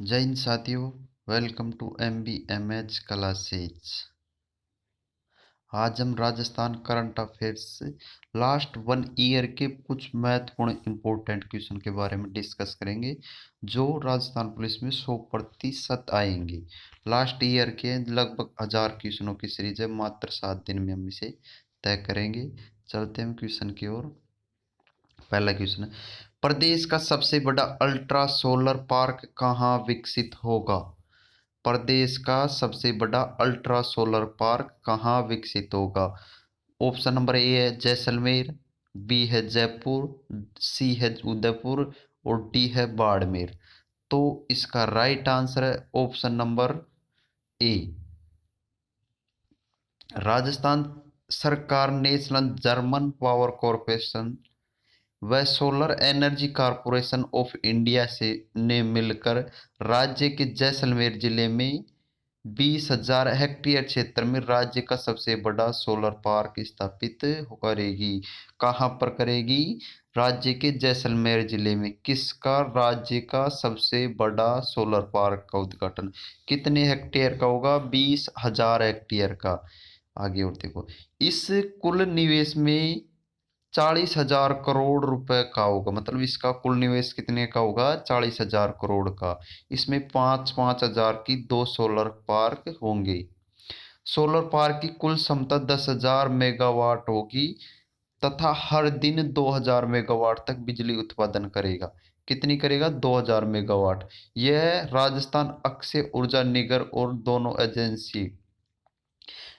जय हिंद साथियों। Welcome to MBMH classes. आज हम राजस्थान करंट अफेयर्स से लास्ट 1 ईयर के कुछ महत्वपूर्ण इंपॉर्टेंट क्वेश्चन के बारे में डिस्कस करेंगे जो राजस्थान पुलिस में 100% आएंगे। लास्ट ईयर के लगभग 1000 क्वेश्चनों की सीरीज है, मात्र 7 दिन में हम इसे तय करेंगे। चलते हैं क्वेश्चन की ओर। पहला क्वेश्चन है, प्रदेश का सबसे बड़ा अल्ट्रा सोलर पार्क कहाँ विकसित होगा? प्रदेश का सबसे बड़ा अल्ट्रा सोलर पार्क कहाँ विकसित होगा? ऑप्शन नंबर ए है जैसलमेर, बी है जयपुर, सी है उदयपुर और डी है बाड़मेर। तो इसका राइट आंसर है ऑप्शन नंबर ए। राजस्थान सरकार नेशनल जर्मन पावर कॉरपोरेशन व solar energy corporation of India से ने मिलकर राज्य के जैसलमेर जिले में 20,000 हेक्टेयर क्षेत्र में राज्य का सबसे बड़ा सोलर पार्क स्थापित करेगी। कहाँ पर करेगी? राज्य के जैसलमेर जिले में। किसका? राज्य का सबसे बड़ा सोलर पार्क का उद्घाटन। कितने हेक्टेयर का होगा? 20,000 हेक्टेयर का। आगे और देखो, इस कुल निवेश में 40,000 करोड़ रुपए का होगा। मतलब इसका कुल निवेश कितने का होगा? 40,000 करोड़ का। इसमें 5,000 की 2 सोलर पार्क होंगे। सोलर पार्क की कुल क्षमता 10,000 मेगावाट होगी तथा हर दिन 2,000 मेगावाट तक बिजली उत्पादन करेगा। कितनी करेगा? 2,000 मेगावाट। यह राजस्थान अक्षय ऊर्जा निगम और दोनों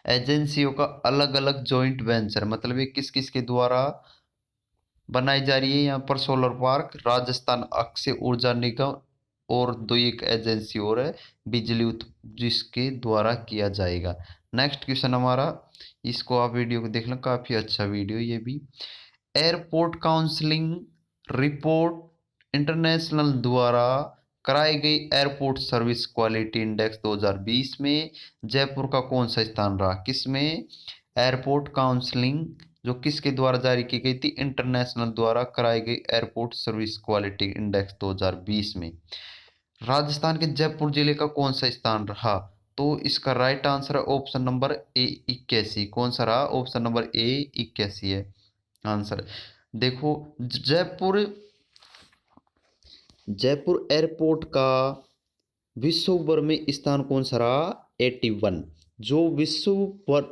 एजेंसियों का अलग अलग जॉइंट वेंचर, मतलब ये किस किस के द्वारा बनाई जा रही है यहाँ पर सोलर पार्क? राजस्थान अक्षय ऊर्जा निगम और दो एक एजेंसी और है जिसके द्वारा किया जाएगा। नेक्स्ट क्वेश्चन हमारा, इसको आप वीडियो को देख लें, काफी अच्छा वीडियो ये भी। एयरपोर्ट काउंसलिंग रिपोर्ट इंटरनेशनल द्वारा कराई गई एयरपोर्ट सर्विस क्वालिटी इंडेक्स 2020 में जयपुर का कौन सा स्थान रहा? किसमें? एयरपोर्ट काउंसलिंग जो किसके द्वारा जारी की गई थी? इंटरनेशनल द्वारा कराई गई एयरपोर्ट सर्विस क्वालिटी इंडेक्स 2020 में राजस्थान के जयपुर जिले का कौन सा स्थान रहा? तो इसका राइट आंसर है ऑप्शन नंबर ए 81। कौन सा रहा? ऑप्शन नंबर ए 81 है आंसर। देखो, जयपुर जयपुर एयरपोर्ट का विश्व भर में स्थान कौन सा रहा? 81। जो विश्व भर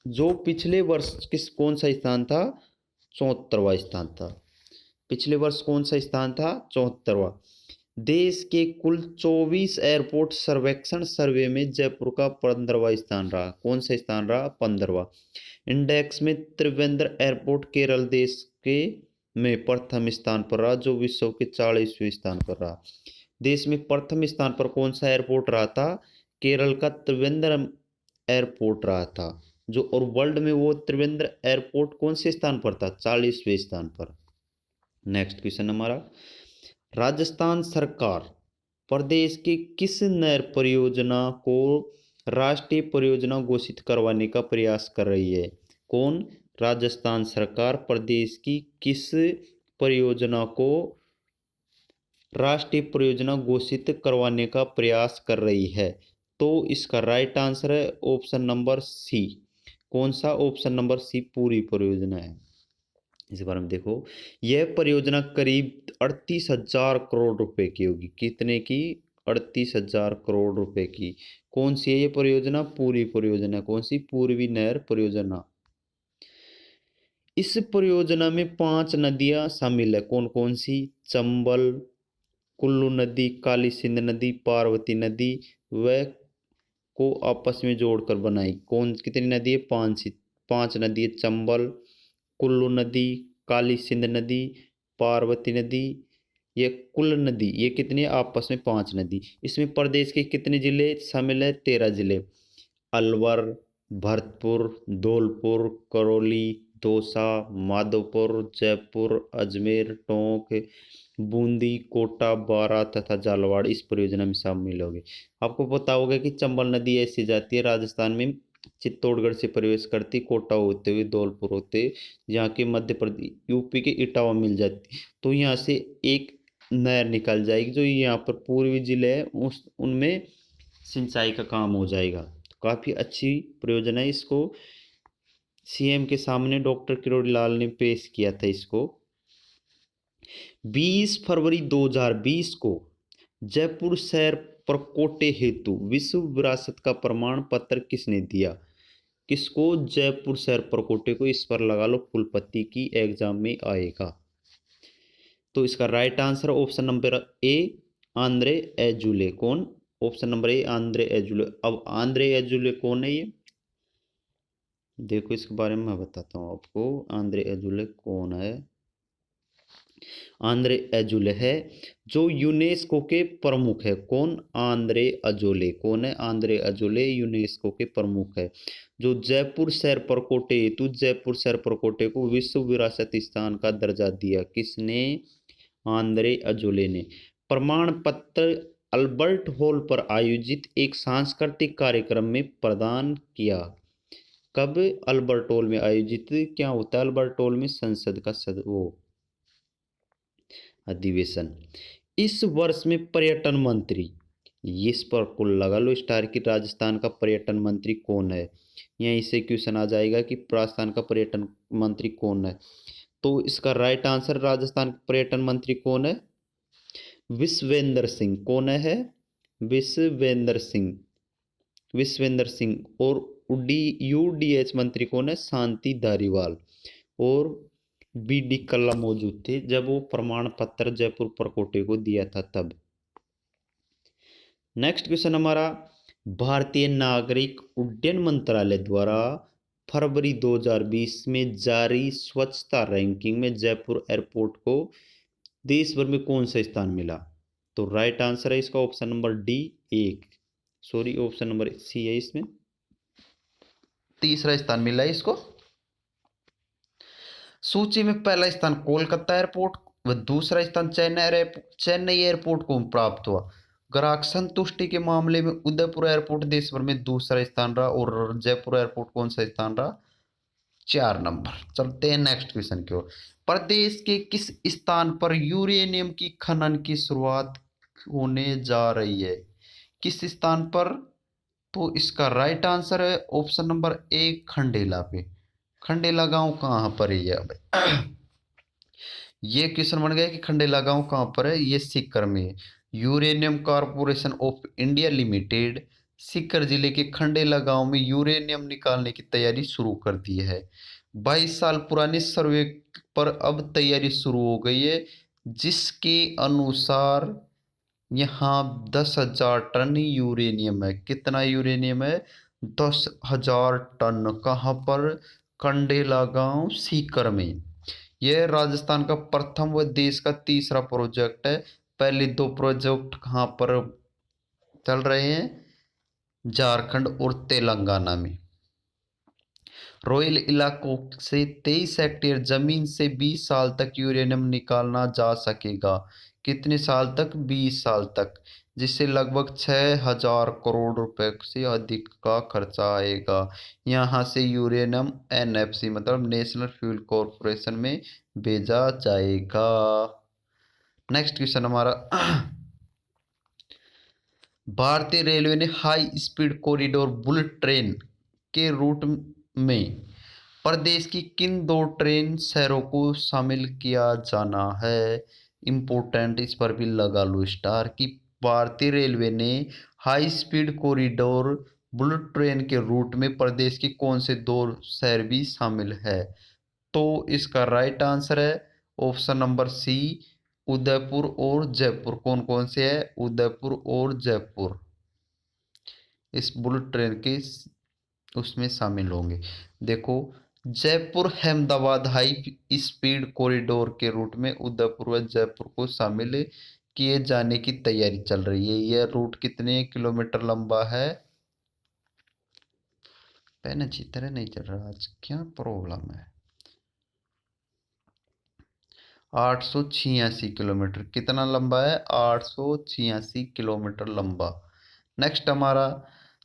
जो पिछले वर्ष किस कौन सा स्थान था? 74वां स्थान था। पिछले वर्ष कौन सा स्थान था? 74वां। देश के कुल 24 एयरपोर्ट सर्वेक्षण सर्वे में जयपुर का 15वां स्थान रहा। कौन सा स्थान रहा? 15वां। इंडेक्स में त्रिवेंद्र एयरपोर्ट केरल देश के में प्रथम स्थान पर रहा, जो विश्व के 40वें स्थान पर रहा। देश में प्रथम स्थान पर कौन सा एयरपोर्ट रहा था? केरल का त्रिवेंद्रम एयरपोर्ट रहा था जो, और वर्ल्ड में वो त्रिवेंद्र एयरपोर्ट कौन से स्थान पर था? 40वें स्थान पर। नेक्स्ट क्वेश्चन हमारा, राजस्थान सरकार प्रदेश के किस नहर परियोजना को राष्ट्रीय परियोजना घोषित करवाने का प्रयास कर रही है? कौन? राजस्थान सरकार प्रदेश की किस परियोजना को राष्ट्रीय परियोजना घोषित करवाने का प्रयास कर रही है? तो इसका राइट आंसर है ऑप्शन नंबर सी। कौन सा? ऑप्शन नंबर सी पूरी परियोजना है। इस बारे में देखो, यह परियोजना करीब 38,000 करोड़ रुपए की होगी। कितने की? 38,000 करोड़ रुपए की। कौन सी है ये परियोजना? पूरी परियोजना। कौन सी? पूर्वी नहर परियोजना। इस परियोजना में 5 नदियां शामिल है। कौन कौन सी? चंबल, कुल्लू नदी, काली सिंध नदी, पार्वती नदी व को आपस में जोड़कर बनाई। कौन कितनी नदी है? 5 नदी है। चंबल, कुल्लू नदी, काली सिंध नदी, पार्वती नदी, ये कुल नदी, ये कितनी है? आपस में 5 नदी। इसमें प्रदेश के कितने जिले शामिल है? 13 जिले। अलवर, भरतपुर, धौलपुर, करौली, दौसा, माधोपुर, जयपुर, अजमेर, टोंक, बूंदी, कोटा, बारां तथा झालावाड़ इस परियोजना में शामिल होंगे। आपको पता होगा कि चंबल नदी ऐसी जाती है राजस्थान में, चित्तौड़गढ़ से प्रवेश करती, कोटा होते हुए धौलपुर होते, यहाँ के मध्य प्रदेश यूपी के इटावा मिल जाती। तो यहाँ से एक नहर निकल जाएगी, जो यहाँ पर पूर्वी जिले हैं उस उनमें सिंचाई का काम हो जाएगा। तो काफ़ी अच्छी परियोजना है। इसको सीएम के सामने डॉक्टर किरोड़ी लाल ने पेश किया था इसको। 20 फरवरी 2020 को जयपुर शहर प्रकोटे हेतु विश्व विरासत का प्रमाण पत्र किसने दिया? किसको? जयपुर शहर प्रकोटे को। इस पर लगा लो फुल पत्ती की, एग्जाम में आएगा। तो इसका right answer option number A Andre Azoulay. कौन? Option number A Andre Azoulay. अब आंद्रे एजुले कौन है ये? देखो इसके बारे में मैं बताता हूँ आपको। आंद्रे एजुले कौन है? आंद्रे एजुले है जो यूनेस्को के प्रमुख है। कौन? Andre Azoulay. कौन है? आंद्रे अजोले यूनेस्को के प्रमुख है, जो जयपुर शहर प्रकोटे हेतु जयपुर शहर प्रकोटे को विश्व विरासत स्थान का दर्जा दिया। किसने? आंद्रे अजोले ने। प्रमाण पत्र अल्बर्ट हॉल पर आयोजित एक सांस्कृतिक कार्यक्रम में प्रदान किया। कब? अल्बर्ट हॉल में आयोजित। क्या होता है अल्बर्ट हॉल में? संसद का वो अधिवेशन। इस वर्ष में पर्यटन मंत्री, इस पर कुल लगा लो स्टार की, राजस्थान का पर्यटन मंत्री कौन है? यहीं से क्वेश्चन आ जाएगा कि राजस्थान का पर्यटन मंत्री कौन है। तो इसका राइट आंसर राजस्थान का पर्यटन मंत्री कौन है? विश्वेंद्र सिंह। कौन है? विश्वेंद्र सिंह। विश्वेंद्र सिंह। और यूडीएच मंत्री कौन है? शांति धारीवाल। और बीडी कल्ला मौजूद थे जब वो प्रमाण पत्र जयपुर प्रकोटे को दिया था तब। नेक्स्ट क्वेश्चन हमारा, भारतीय नागरिक उड्डयन मंत्रालय द्वारा फरवरी 2020 में जारी स्वच्छता रैंकिंग में जयपुर एयरपोर्ट को देश भर में कौन सा स्थान मिला? तो राइट आंसर है इसका ऑप्शन नंबर डी एक, सॉरी ऑप्शन नंबर सी है इसमें, तीसरा स्थान मिला है इसको। सूची में पहला स्थान कोलकाता एयरपोर्ट व दूसरा स्थान चेन्नई एयरपोर्ट को प्राप्त हुआ। ग्राहक संतुष्टि के मामले में उदयपुर एयरपोर्ट देश भर में दूसरा स्थान रहा और जयपुर एयरपोर्ट कौन सा स्थान रहा? 4 नंबर। चलते हैं नेक्स्ट क्वेश्चन की ओर। प्रदेश के किस स्थान पर यूरेनियम की खनन की शुरुआत होने जा रही है? किस स्थान पर? तो इसका राइट आंसर है ऑप्शन नंबर ए खंडेला पे। खंडेला गांव कहाँ पर है ये? ये क्वेश्चन बन गया कि खंडेला गांव कहाँ पर है? ये सीकर में है। Uranium corporation of India limited Sikar जिले के खंडेला गांव में यूरेनियम निकालने की तैयारी शुरू कर दी है। 22 साल पुराने सर्वे पर अब तैयारी शुरू हो गई है, जिसके अनुसार यहाँ 10,000 टन यूरेनियम है। कितना यूरेनियम है? 10,000 टन। कहाँ पर? कंडेला गांव सीकर में। यह राजस्थान का प्रथम व देश का तीसरा प्रोजेक्ट है। पहले 2 प्रोजेक्ट कहाँ पर चल रहे हैं? झारखंड और तेलंगाना में। रॉयल इलाकों से 23 हेक्टेयर जमीन से 20 साल तक यूरेनियम निकालना जा सकेगा। कितने साल तक? 20 साल तक, जिससे लगभग 6,000 करोड़ रुपए से अधिक का खर्चा आएगा। यहाँ से यूरेनियम एनएफसी मतलब नेशनल फ्यूल कॉरपोरेशन में भेजा जाएगा। नेक्स्ट क्वेश्चन हमारा, भारतीय रेलवे ने high speed corridor bullet train के रूट में प्रदेश की किन 2 ट्रेन शहरों को शामिल किया जाना है? इंपोर्टेंट, इस पर भी लगा लो स्टार की। भारतीय रेलवे ने high speed corridor bullet train के रूट में प्रदेश के कौन से 2 शहर भी शामिल है? तो इसका राइट आंसर है ऑप्शन नंबर सी उदयपुर और जयपुर। कौन कौन से है? उदयपुर और जयपुर इस बुलेट ट्रेन के उसमें शामिल होंगे। देखो, Jaipur Ahmedabad high speed corridor के रूट में उदयपुर व जयपुर को शामिल किए जाने की तैयारी चल रही है। यह रूट कितने किलोमीटर लंबा है? पेन अच्छी तरह नहीं चल रहा आज, क्या प्रॉब्लम है? 886 किलोमीटर। कितना लंबा है? 886 किलोमीटर लंबा। नेक्स्ट हमारा,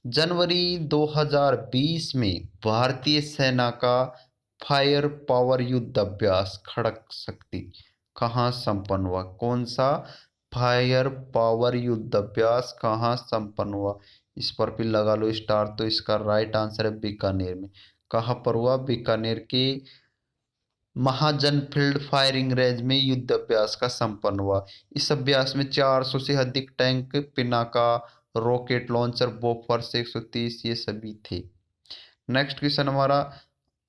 जनवरी 2020 में भारतीय सेना का फायर पावर युद्ध अभ्यास खड़क शक्ति कहाँ संपन्न हुआ? कौन सा फायर पावर युद्ध अभ्यास कहाँ संपन्न हुआ? इस पर भी लगा लो स्टार। तो इसका राइट आंसर है बीकानेर में। कहाँ पर हुआ? बीकानेर के महाजन फील्ड फायरिंग रेंज में युद्ध अभ्यास का संपन्न हुआ। इस अभ्यास में 400 से अधिक tank, Pinaka, rocket launcher, Bofors 130 ये सभी थे। नेक्स्ट क्वेश्चन हमारा,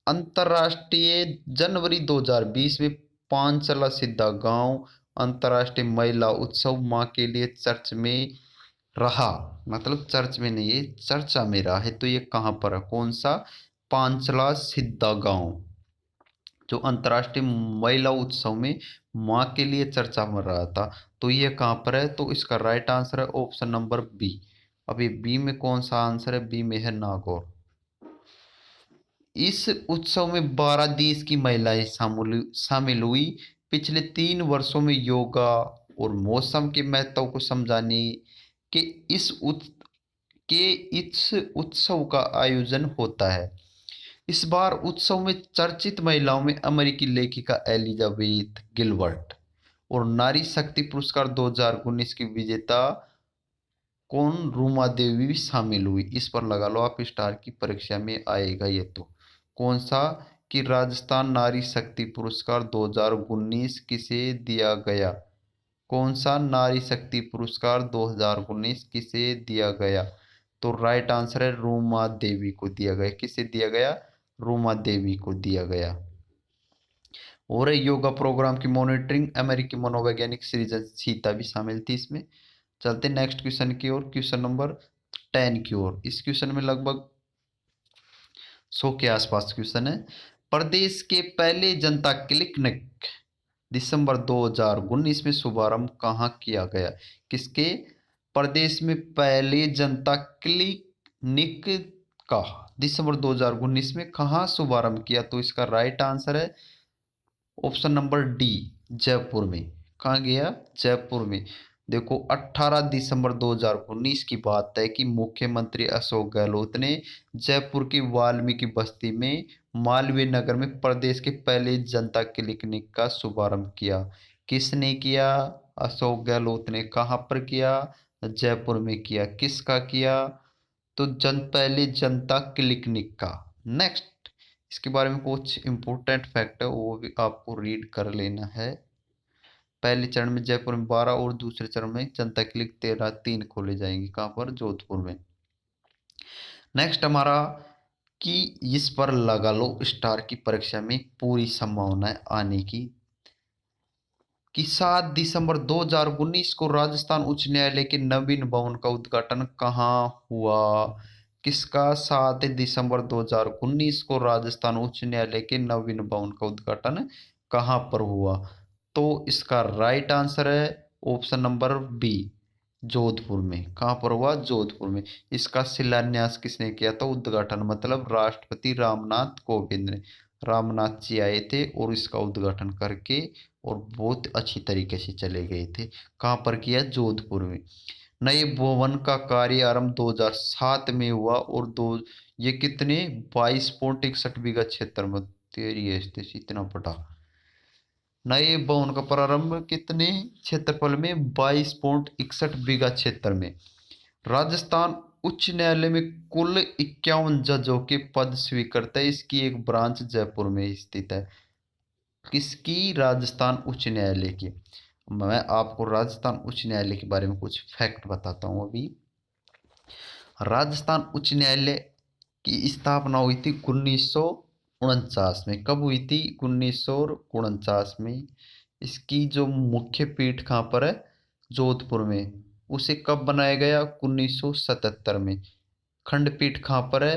अंतरराष्ट्रीय जनवरी 2020 में पांचला सिद्धा गांव अंतरराष्ट्रीय महिला उत्सव माँ के लिए चर्च में रहा, मतलब चर्च में नहीं, ये चर्चा में रहा है। तो ये कहाँ पर है? कौन सा? पांचला सिद्धा गांव जो अंतर्राष्ट्रीय महिला उत्सव में माँ के लिए चर्चा में रहा था। तो ये कहाँ पर है? तो इसका राइट आंसर है ऑप्शन नंबर बी। अब ये बी में कौन सा आंसर है? बी में है नागौर। इस उत्सव में 12 देश की महिलाएं शामिल हुई। पिछले 3 वर्षों में योगा और मौसम के महत्व को समझाने के इस इस उत्सव का आयोजन होता है। इस बार उत्सव में चर्चित महिलाओं में अमेरिकी लेखिका एलिजाबेथ गिलबर्ट और नारी शक्ति पुरस्कार 2019 की विजेता कौन रूमा देवी भी शामिल हुई। इस पर लगा लो आप स्टार, की परीक्षा में आएगा ये। तो कौन सा? कि राजस्थान नारी शक्ति पुरस्कार 2019 किसे दिया गया? कौन सा नारी शक्ति पुरस्कार 2019 किसे दिया गया? तो राइट आंसर है रूमा देवी को दिया गया। किसे दिया गया? रूमा देवी को दिया गया। और योगा प्रोग्राम की मॉनिटरिंग अमेरिकी मनोवैज्ञानिक सृजन सीता भी शामिल थी इसमें। चलते नेक्स्ट क्वेश्चन की ओर, क्वेश्चन नंबर 10 की ओर। इस क्वेश्चन में लगभग 100 के आसपास क्वेश्चन है। प्रदेश के पहले जनता क्लिनिक दिसंबर 2019 में शुभारंभ कहाँ किया गया? किसके? प्रदेश में पहले जनता क्लिनिक का दिसंबर 2019 में कहाँ शुभारंभ किया? तो इसका राइट आंसर है ऑप्शन नंबर डी, जयपुर में। कहाँ गया? जयपुर में। देखो 18 दिसंबर 2019 की बात है कि मुख्यमंत्री अशोक गहलोत ने जयपुर की वाल्मीकि बस्ती में मालवीय नगर में प्रदेश के पहले जनता क्लिनिक का शुभारंभ किया। किसने किया? अशोक गहलोत ने। कहाँ पर किया? जयपुर में किया। किसका किया? तो पहले जनता क्लिनिक का। नेक्स्ट, इसके बारे में कुछ इंपॉर्टेंट फैक्ट है, वो भी आपको रीड कर लेना है। पहले चरण में जयपुर में 12 और दूसरे चरण में जनता क्लिनिक 13 3 खोले जाएंगे। कहाँ पर? जोधपुर में। नेक्स्ट हमारा, कि इस पर लगा लो स्टार, की परीक्षा में पूरी संभावना है आने की। कि 7 दिसंबर 2019 को राजस्थान उच्च न्यायालय के नवीन भवन का उद्घाटन कहाँ हुआ? किसका? 7 दिसंबर 2019 को राजस्थान उच्च न्यायालय के नवीन भवन का उद्घाटन कहाँ पर हुआ? तो इसका राइट आंसर है ऑप्शन नंबर बी, जोधपुर में। कहाँ पर हुआ? जोधपुर में। इसका शिलान्यास किसने किया था? उद्घाटन, मतलब राष्ट्रपति रामनाथ कोविंद ने। रामनाथ जी आए थे और इसका उद्घाटन करके और बहुत अच्छी तरीके से चले गए थे। कहाँ पर किया? जोधपुर में। नए भवन का कार्य आरंभ 2007 में हुआ और ये कितने 22.61 बीघा क्षेत्र में, तेरी स्थिति इतना बड़ा। नए भवन का प्रारंभ कितने क्षेत्रफल में? 22.61 बीघा क्षेत्र में। राजस्थान उच्च न्यायालय में कुल 51 जजों के पद स्वीकृत है। इसकी एक ब्रांच जयपुर में स्थित है। किसकी? राजस्थान उच्च न्यायालय की। मैं आपको राजस्थान उच्च न्यायालय के बारे में कुछ फैक्ट बताता हूँ अभी। राजस्थान उच्च न्यायालय की स्थापना हुई थी 1949 में। कब हुई थी? 1949 में। इसकी जो मुख्य पीठ कहाँ पर है? जोधपुर में। उसे कब बनाया गया? 1977 में। खंडपीठ कहाँ पर है?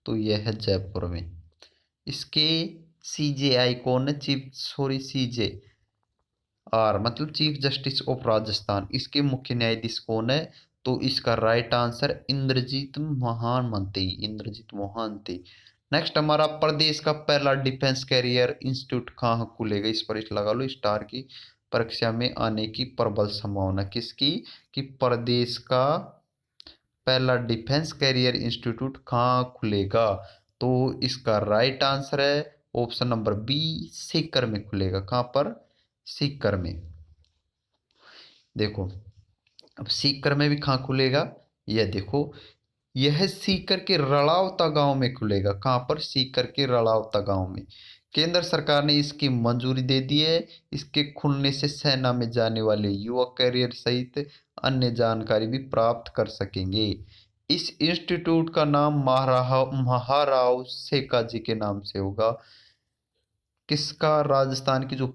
तो यह है जयपुर में। इसके सीजेआई कौन है? सीजे आर, मतलब चीफ जस्टिस ऑफ राजस्थान। इसके मुख्य न्यायाधीश कौन है? तो इसका right answer Indrajit Mahanti. Indrajit Mahanti. Next हमारा, प्रदेश का पहला डिफेंस कैरियर इंस्टीट्यूट कहाँ खुलेगा? इस पर लगा लो स्टार, की परीक्षा में आने की प्रबल संभावना। किसकी? कि प्रदेश का पहला डिफेंस कैरियर इंस्टीट्यूट कहाँ खुलेगा? तो इसका राइट आंसर है ऑप्शन नंबर बी सीकर में खुलेगा। कहाँ पर? सीकर में। देखो अब सीकर में भी कहाँ खुलेगा, यह देखो, यह सीकर के रड़ावता गांव में खुलेगा। कहाँ पर? सीकर के रड़ावता गांव में। केंद्र सरकार ने इसकी मंजूरी दे दी है। इसके खुलने से सेना में जाने वाले युवक कैरियर सहित अन्य जानकारी भी प्राप्त कर सकेंगे। इस इंस्टीट्यूट का नाम महाराव सेका जी के नाम से होगा। किसका? राजस्थान की जो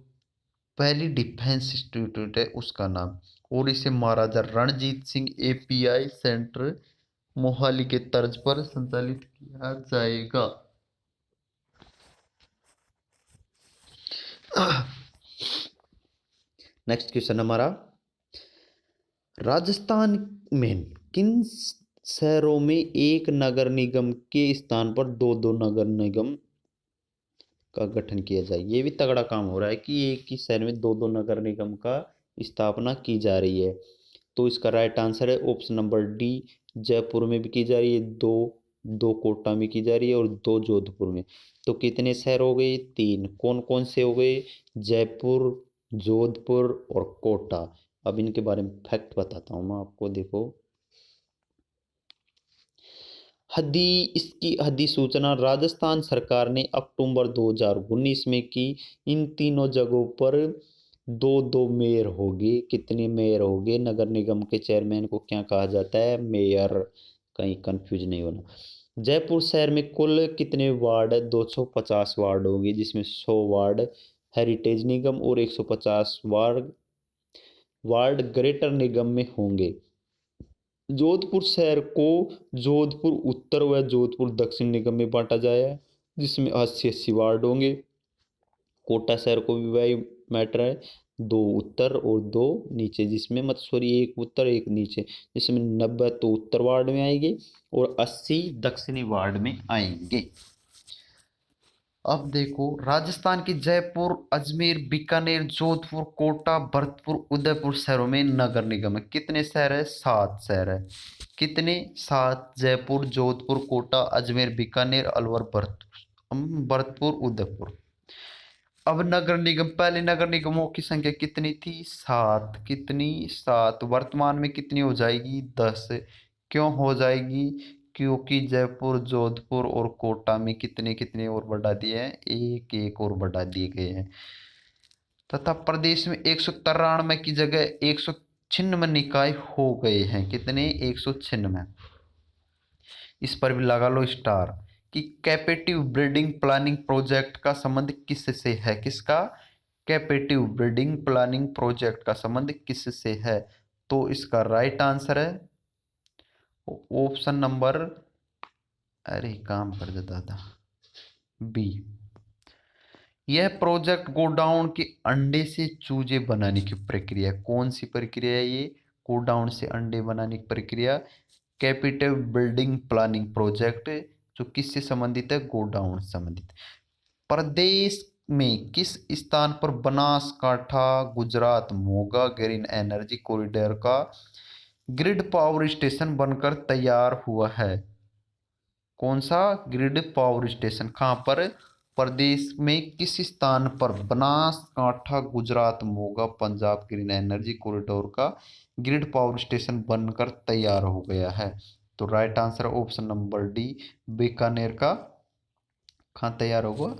पहली डिफेंस इंस्टीट्यूट है उसका नाम। और इसे महाराजा रणजीत सिंह एपीआई सेंटर मोहाली के तर्ज पर संचालित किया जाएगा। नेक्स्ट क्वेश्चन हमारा, राजस्थान में किन शहरों में एक नगर निगम के स्थान पर दो दो नगर निगम का गठन किया जाए? ये भी तगड़ा काम हो रहा है कि एक ही शहर में दो दो नगर निगम का स्थापना की जा रही है। तो इसका राइट आंसर है ऑप्शन नंबर डी, जयपुर में भी की जा रही है दो, दो कोटा में की जा रही है और दो जोधपुर में। तो कितने शहर हो गए? तीन। कौन कौन से हो गए? जयपुर, जोधपुर और कोटा। अब इनके बारे में फैक्ट बताता हूँ मैं आपको। देखो इसकी अधिसूचना राजस्थान सरकार ने अक्टूबर 2019 में की। इन तीनों जगहों पर दो दो मेयर होंगे। कितने मेयर होंगे? नगर निगम के चेयरमैन को क्या कहा जाता है? मेयर। कहीं कंफ्यूज नहीं होना। जयपुर शहर में कुल कितने वार्ड है? 250 वार्ड होंगे, जिसमें 100 वार्ड हेरिटेज निगम और 150 वार्ड वार्ड ग्रेटर निगम में होंगे। जोधपुर शहर को जोधपुर उत्तर व जोधपुर दक्षिण निगम में बांटा जाया है, जिसमें 80 वार्ड होंगे। कोटा शहर को भी वही मैटर है, दो उत्तर और दो नीचे, जिसमें मत सॉरी एक उत्तर एक नीचे, जिसमें 90 तो उत्तर वार्ड में आएंगे और 80 दक्षिणी वार्ड में आएंगे। अब देखो राजस्थान के जयपुर, अजमेर, बीकानेर, जोधपुर, कोटा, भरतपुर, उदयपुर शहरों में नगर निगम है। कितने शहर है? 7 शहर है। कितने? 7। जयपुर, जोधपुर, कोटा, अजमेर, बीकानेर, अलवर, भरतपुर, उदयपुर। अब नगर निगम, पहले नगर निगमों की संख्या कितनी थी? 7। कितनी? 7। वर्तमान में कितनी हो जाएगी? 10। क्यों हो जाएगी? क्योंकि जयपुर, जोधपुर और कोटा में कितने कितने और बढ़ा दिए हैं? एक एक और बढ़ा दिए गए हैं। तथा प्रदेश में 193 की जगह 196 निकाय हो गए हैं। कितने? 196। इस पर भी लगा लो स्टार। कि कैपेटिव ब्रीडिंग प्लानिंग प्रोजेक्ट का संबंध किससे है? किसका? कैपेटिव ब्रीडिंग प्लानिंग प्रोजेक्ट का संबंध किससे है? तो इसका राइट आंसर है ऑप्शन नंबर, अरे काम कर दे दादा, बी। यह प्रोजेक्ट गोडाउन के अंडे से चूजे बनाने की प्रक्रिया। कौन सी प्रक्रिया है ये? गोडाउन से अंडे बनाने की प्रक्रिया। कैपिटल बिल्डिंग प्लानिंग प्रोजेक्ट जो किससे संबंधित है? गोडाउन से संबंधित। प्रदेश में किस स्थान पर Banaskantha Gujarat Moga green energy corridor का ग्रिड पावर स्टेशन बनकर तैयार हुआ है? कौन सा ग्रिड पावर स्टेशन? कहाँ पर? प्रदेश में किस स्थान पर Banaskantha Gujarat Moga Punjab green energy corridor का ग्रिड पावर स्टेशन बनकर तैयार हो गया है? तो right answer option number D, Bikaner का। कहाँ तैयार होगा?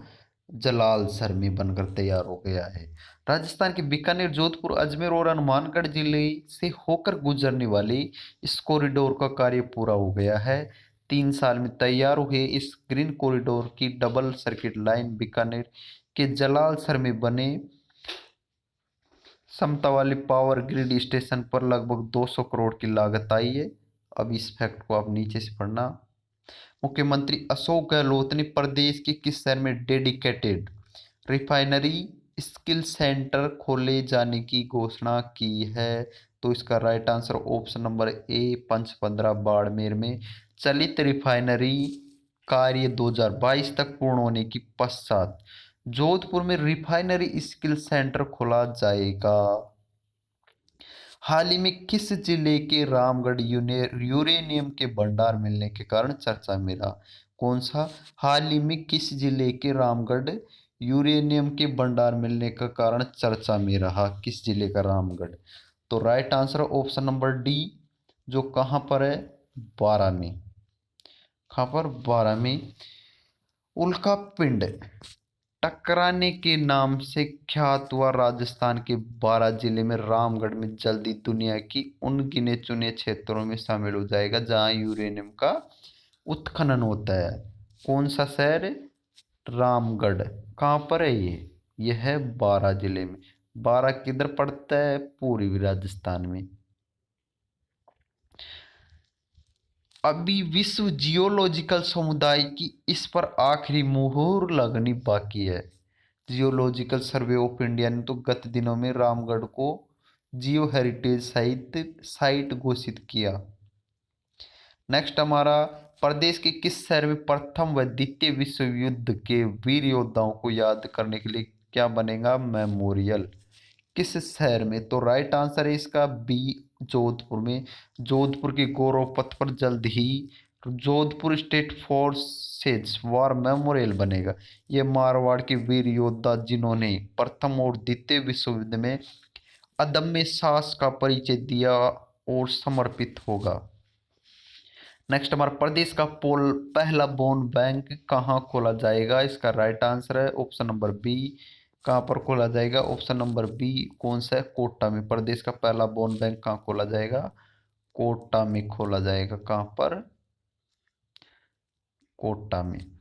जलालसर में बनकर तैयार हो गया है। राजस्थान के बीकानेर, जोधपुर, अजमेर और हनुमानगढ़ जिले से होकर गुजरने वाले इस कॉरिडोर का कार्य पूरा हो गया है। 3 साल में तैयार हुए इस ग्रीन कॉरिडोर की डबल सर्किट लाइन बीकानेर के जलालसर में बने क्षमता वाले पावर ग्रिड स्टेशन पर लगभग 200 करोड़ की लागत आई है। अब इस फैक्ट को आप नीचे से पढ़ना। मुख्यमंत्री अशोक गहलोत ने प्रदेश के किस शहर में डेडिकेटेड रिफाइनरी स्किल सेंटर खोले जाने की घोषणा की है? तो इसका right answer option number A, Pachpadra Barmer में चलित रिफाइनरी कार्य 2022 तक पूर्ण होने के पश्चात जोधपुर में रिफाइनरी स्किल सेंटर खोला जाएगा। हाल ही में किस जिले के रामगढ़ यूरेनियम के भंडार मिलने के कारण चर्चा में रहा? कौन सा? हाल ही में किस जिले के रामगढ़ यूरेनियम के भंडार मिलने का कारण चर्चा में रहा? किस जिले का रामगढ़? तो right answer option number D, जो कहाँ पर है? बारा में। कहाँ पर? बारा में। उल्का पिंड टकराने के नाम से ख्यात हुआ राजस्थान के बारां जिले में रामगढ़ में जल्दी दुनिया की उन गिने चुने क्षेत्रों में शामिल हो जाएगा जहां यूरेनियम का उत्खनन होता है। कौन सा शहर? रामगढ़। कहाँ पर है ये? यह है बारां जिले में। बारां किधर पड़ता है? पूर्वी राजस्थान में। अभी विश्व जियोलॉजिकल समुदाय की इस पर आखिरी मुहर लगनी बाकी है। जियोलॉजिकल सर्वे ऑफ इंडिया ने तो गत दिनों में रामगढ़ को जियो हेरिटेज साइट घोषित किया। नेक्स्ट हमारा, प्रदेश के किस शहर में प्रथम व द्वितीय विश्व युद्ध के वीर योद्धाओं को याद करने के लिए क्या बनेगा? मेमोरियल। किस शहर में? तो राइट आंसर है इसका बी, जोधपुर में। जोधपुर के गौरव पथ पर जल्द ही Jodhpur state forces war memorial बनेगा। ये मारवाड़ के वीर योद्धा जिन्होंने प्रथम और द्वितीय विश्व युद्ध में अदम्य साहस का परिचय दिया और समर्पित होगा। नेक्स्ट हमारा, प्रदेश का पहला बोन बैंक कहाँ खोला जाएगा? इसका राइट आंसर है ऑप्शन नंबर बी। कहाँ पर खोला जाएगा? Option number B. कौन सा है? कोटा में। प्रदेश का पहला बोन बैंक कहाँ खोला जाएगा? कोटा में खोला जाएगा। कहाँ पर? कोटा में।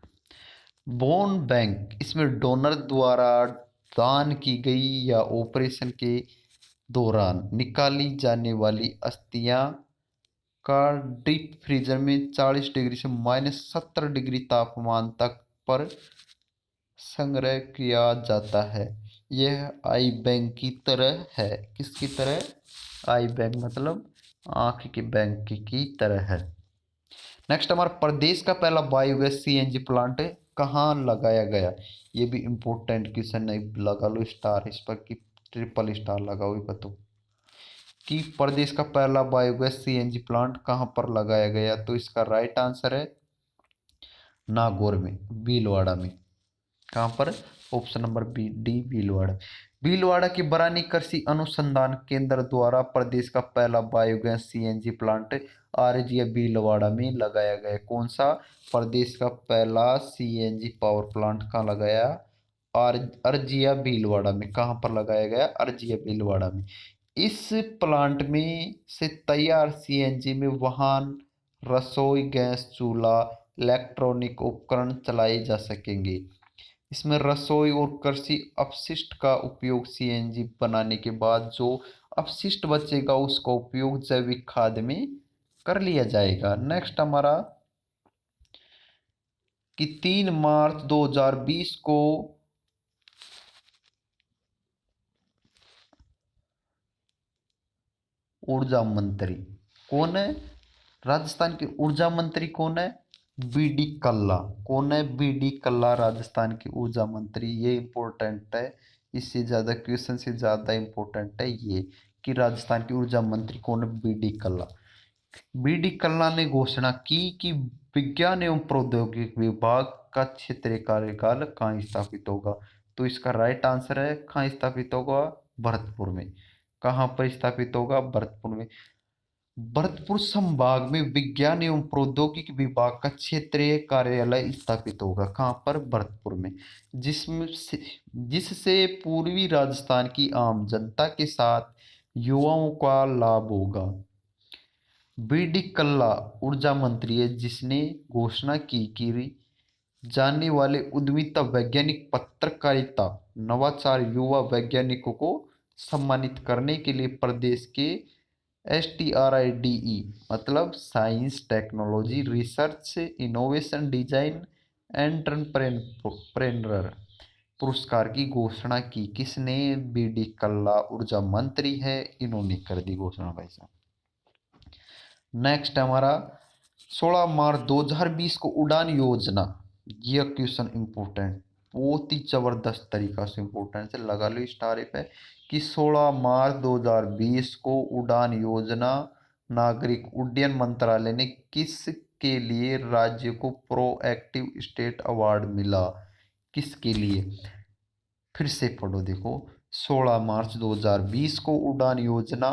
बोन बैंक, इसमें डोनर द्वारा दान की गई या ऑपरेशन के दौरान निकाली जाने वाली अस्थियां का डीप फ्रीजर में 40 डिग्री से -70 डिग्री तापमान तक पर संग्रह किया जाता है। यह आई बैंक की तरह है। किसकी तरह? आई बैंक मतलब आंख के बैंक की तरह है। नेक्स्ट हमारा, प्रदेश का पहला बायोगैस सीएनजी प्लांट कहाँ लगाया गया? ये भी इम्पोर्टेंट क्वेश्चन है, लगा लो स्टार इस पर, कि ट्रिपल स्टार लगाओ बताओ कि प्रदेश का पहला बायोगैस सीएनजी प्लांट कहाँ पर लगाया गया? तो इसका राइट आंसर है नागौर में, भीलवाड़ा में। कहाँ पर? Option number B D, Bhilwara. Bhilwara के बरानी कृषि अनुसंधान केंद्र द्वारा प्रदेश का पहला biogas CNG plant RGA Bhilwara में लगाया गया। कौन सा? प्रदेश का पहला सीएनजी पावर प्लांट कहाँ लगाया? अर्जिया भीलवाड़ा में। कहाँ पर लगाया गया? अर्जिया भीलवाड़ा में। इस प्लांट में से तैयार सीएनजी में वाहन, रसोई गैस चूल्हा, इलेक्ट्रॉनिक उपकरण चलाए जा सकेंगे। इसमें रसोई और कृषि अपशिष्ट का उपयोग सीएनजी बनाने के बाद जो अपशिष्ट बचेगा उसका उपयोग जैविक खाद में कर लिया जाएगा। नेक्स्ट हमारा, कि 3 मार्च 2020 को ऊर्जा मंत्री कौन है? राजस्थान के ऊर्जा मंत्री कौन है? बीडी कल्ला। कौन है? बीडी कल्ला राजस्थान के ऊर्जा मंत्री। ये इंपॉर्टेंट है, इससे ज्यादा क्वेश्चन से ज्यादा इंपॉर्टेंट है ये, कि राजस्थान के ऊर्जा मंत्री कौन है? बीडी कल्ला। बीडी कल्ला ने घोषणा की कि विज्ञान एवं प्रौद्योगिकी विभाग का क्षेत्रीय कार्यकाल कहाँ स्थापित होगा? तो इसका राइट आंसर है कहाँ स्थापित होगा? भरतपुर में। कहाँ पर स्थापित होगा? भरतपुर में। भरतपुर संभाग में विज्ञान एवं प्रौद्योगिकी विभाग का क्षेत्रीय कार्यालय स्थापित होगा। कहाँ पर? भरतपुर में। जिससे पूर्वी राजस्थान की आम जनता के साथ युवाओं का लाभ होगा। बीडी कल्ला ऊर्जा मंत्री है जिसने घोषणा की कि जाने वाले उद्यमिता, वैज्ञानिक पत्रकारिता, नवाचार युवा वैज्ञानिकों को सम्मानित करने के लिए प्रदेश के STRIDE मतलब science technology research innovation design entrepreneur पुरस्कार की घोषणा की। किसने? बीडी कल्ला ऊर्जा मंत्री है, इन्होंने कर दी घोषणा भाई साहब। नेक्स्ट हमारा, 16 मार्च 2020 को उड़ान योजना, यह क्वेश्चन इंपॉर्टेंट, बहुत ही जबरदस्त तरीका से इंपॉर्टेंट है, लगा लो स्टार पे, कि 16 मार्च 2020 को उड़ान योजना नागरिक उड्डयन मंत्रालय ने किस के लिए राज्य को प्रोएक्टिव स्टेट अवार्ड मिला? किसके लिए? फिर से पढ़ो देखो। 16 मार्च 2020 को उड़ान योजना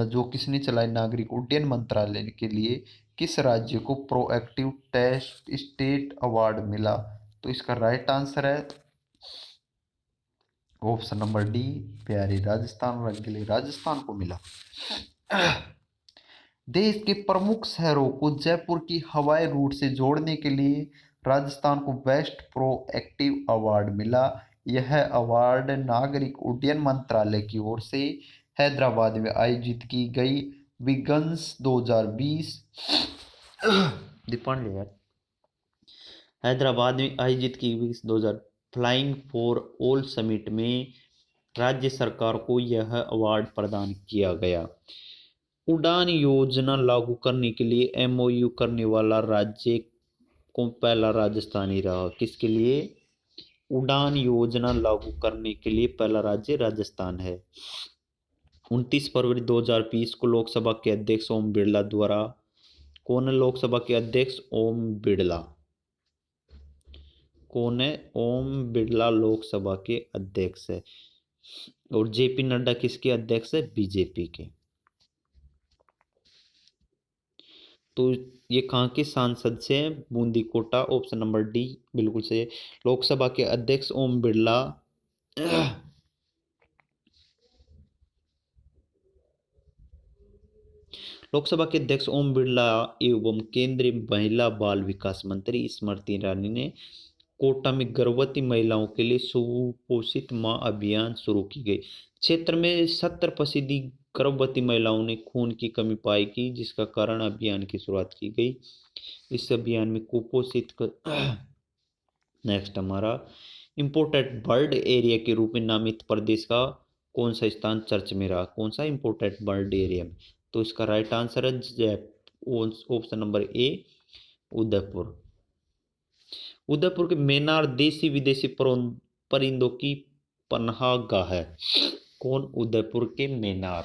जो किसने चलाई? नागरिक उड्डयन मंत्रालय के लिए किस राज्य को प्रोएक्टिव टेस्ट स्टेट अवार्ड मिला? तो इसका राइट आंसर है ऑप्शन नंबर डी, प्यारे राजस्थान। रंगीले राजस्थान को मिला। देश के प्रमुख शहरों को जयपुर की हवाई रूट से जोड़ने के लिए राजस्थान को बेस्ट प्रोएक्टिव अवार्ड मिला। यह अवार्ड नागरिक उड्डयन मंत्रालय की ओर से हैदराबाद में आयोजित की गई विगन्स 2020 दीपांडे यार हैदराबाद में आयोजित की गई 2000 फ्लाइंग फॉर ऑल समिट में राज्य सरकार को यह अवार्ड प्रदान किया गया। उड़ान योजना लागू करने के लिए एमओयू करने वाला राज्य को पहला राजस्थान ही रहा। किसके लिए? उड़ान योजना लागू करने के लिए पहला राज्य राजस्थान है। 29 फरवरी 2020 को लोकसभा के अध्यक्ष ओम बिरला द्वारा, कौन है लोकसभा के अध्यक्ष? ओम बिरला। कौन है? ओम बिरला लोकसभा के अध्यक्ष है। और जेपी नड्डा किसके अध्यक्ष है? बीजेपी के। तो ये कहाँ के सांसद से हैं? Bundi Kota. Option number D बिल्कुल सही है। लोकसभा के अध्यक्ष ओम बिरला लोकसभा के अध्यक्ष ओम बिरला एवं केंद्रीय महिला बाल विकास मंत्री स्मृति ईरानी ने कोटा में गर्भवती महिलाओं के लिए सुपोषित मां अभियान शुरू की गई। क्षेत्र में 70% गर्भवती महिलाओं ने खून की कमी पाई की, जिसका कारण अभियान की शुरुआत की गई। इस अभियान में कुपोषित नेक्स्ट हमारा इम्पोर्टेंट बर्ड एरिया के रूप में नामित प्रदेश का कौन सा स्थान चर्च में रहा? कौन सा इम्पोर्टेंट बर्ड एरिया में? तो इसका राइट आंसर है ऑप्शन नंबर ए, उदयपुर। उदयपुर के मेनार देसी विदेशी परिंदों की पनाहगाह है। कौन? उदयपुर के मेनार,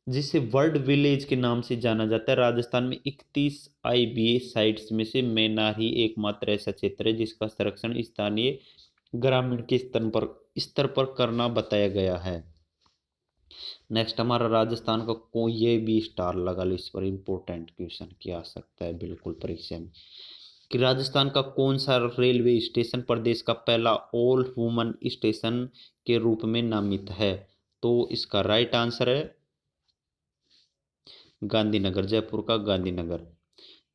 जिसे वर्ल्ड विलेज के नाम से जाना जाता है। राजस्थान में 31 आईबीए साइट्स में से मेनार ही एकमात्र ऐसा क्षेत्र है जिसका संरक्षण स्थानीय ग्रामीण के स्तर पर करना बताया गया है। नेक्स्ट हमारा राजस्थान का कोई, ये भी स्टार लगा लो, इस पर इंपॉर्टेंट क्वेश्चन क्या आ सकता है बिल्कुल परीक्षा में, कि राजस्थान का कौन सा रेलवे स्टेशन प्रदेश का पहला ऑल वुमन स्टेशन के रूप में नामित है? तो इसका राइट आंसर है गांधीनगर, जयपुर का गांधीनगर।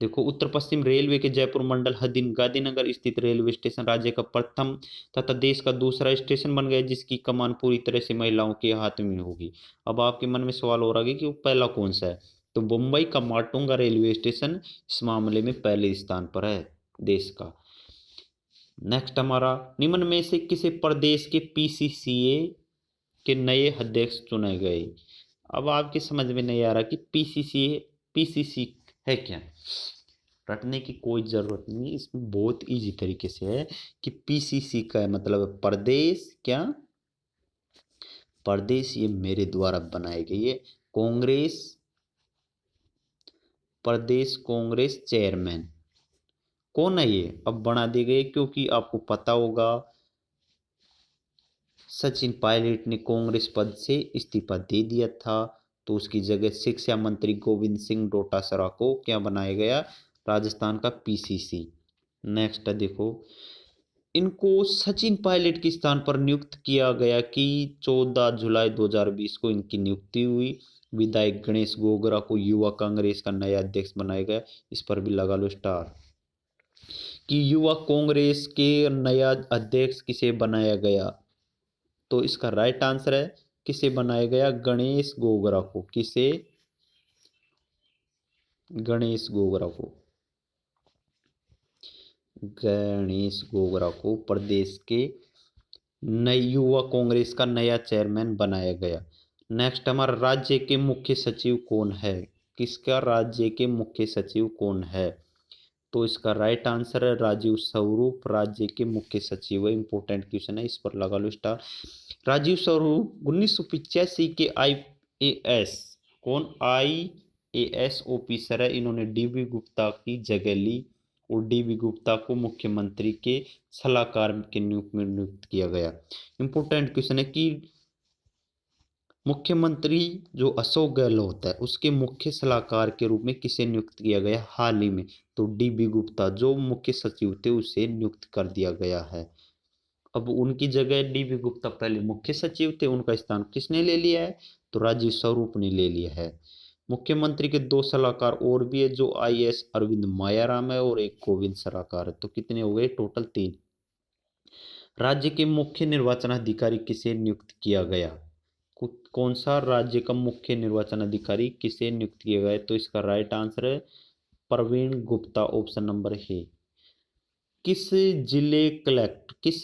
देखो, उत्तर पश्चिम रेलवे के जयपुर मंडल हदीन गांधीनगर स्थित रेलवे स्टेशन राज्य का प्रथम तथा देश का दूसरा स्टेशन बन गया, जिसकी कमान पूरी तरह से महिलाओं के हाथ में होगी। अब आपके मन में सवाल हो रहा है कि वो पहला कौन सा है? तो मुंबई का माटुंगा रेलवे स्टेशन इस मामले में पहले स्थान पर है देश का। नेक्स्ट हमारा, निम्न में से किसे प्रदेश के पीसीसीए के नए अध्यक्ष चुने गए? अब आपके समझ में नहीं आ रहा कि पीसीसी है क्या? रटने की कोई जरूरत नहीं, इसमें बहुत इजी तरीके से है कि पीसीसी का मतलब है प्रदेश, क्या? प्रदेश। ये मेरे द्वारा बनाई गई है कांग्रेस, प्रदेश कांग्रेस चेयरमैन। कौन है ये? अब बना दी गई क्योंकि आपको पता होगा सचिन पायलट ने कांग्रेस पद से इस्तीफा दे दिया था, तो उसकी जगह शिक्षा मंत्री गोविंद सिंह डोटासरा को क्या बनाया गया? राजस्थान का पीसीसी। नेक्स्ट देखो, इनको सचिन पायलट के स्थान पर नियुक्त किया गया कि 14 जुलाई 2020 को इनकी नियुक्ति हुई। विधायक गणेश गोगरा को युवा कांग्रेस का नया अध्यक्ष बनाया गया। इस पर भी लगा लो स्टार, कि युवा कांग्रेस के नया अध्यक्ष किसे बनाया गया? तो इसका राइट आंसर है किसे बनाया गया? गणेश गोगरा को। किसे? गणेश गोगरा को। गणेश गोगरा को प्रदेश के नई युवा कांग्रेस का नया चेयरमैन बनाया गया। नेक्स्ट हमारा, राज्य के मुख्य सचिव कौन है? किसका राज्य के मुख्य सचिव कौन है? तो इसका राइट आंसर है राजीव स्वरूप, राज्य के मुख्य सचिव है। इंपॉर्टेंट क्वेश्चन है, इस पर लगा लो स्टार। राजीव स्वरूप 1985 के आईएएस, कौन? AS ऑफिसर है, इन्होंने DB गुप्ता की जगह ली और DB गुप्ता को मुख्यमंत्री के सलाहकार के नियुक्त में नियुक्त किया गया। इंपॉर्टेंट क्वेश्चन है कि मुख्यमंत्री जो अशोक गहलोत है उसके मुख्य सलाहकार के रूप में किसे नियुक्त किया गया हाल ही में? तो DB गुप्ता जो मुख्य सचिव थे उसे नियुक्त कर दिया गया है। अब उनकी जगह DB गुप्ता पहले मुख्य सचिव थे, उनका स्थान किसने ले लिया है? तो राजीव स्वरूप ने ले लिया है। मुख्यमंत्री के 2 सलाहकार और भी है, जो IAS अरविंद मायाराम है और एक गोविंद सलाहकार है। तो कितने हो गए? टोटल 3। राज्य के मुख्य निर्वाचन अधिकारी किसे नियुक्त किया गया? कौन सा राज्य का मुख्य निर्वाचन अधिकारी किसे नियुक्त किया गया? तो इसका राइट आंसर है प्रवीण गुप्ता, ऑप्शन नंबर है। किस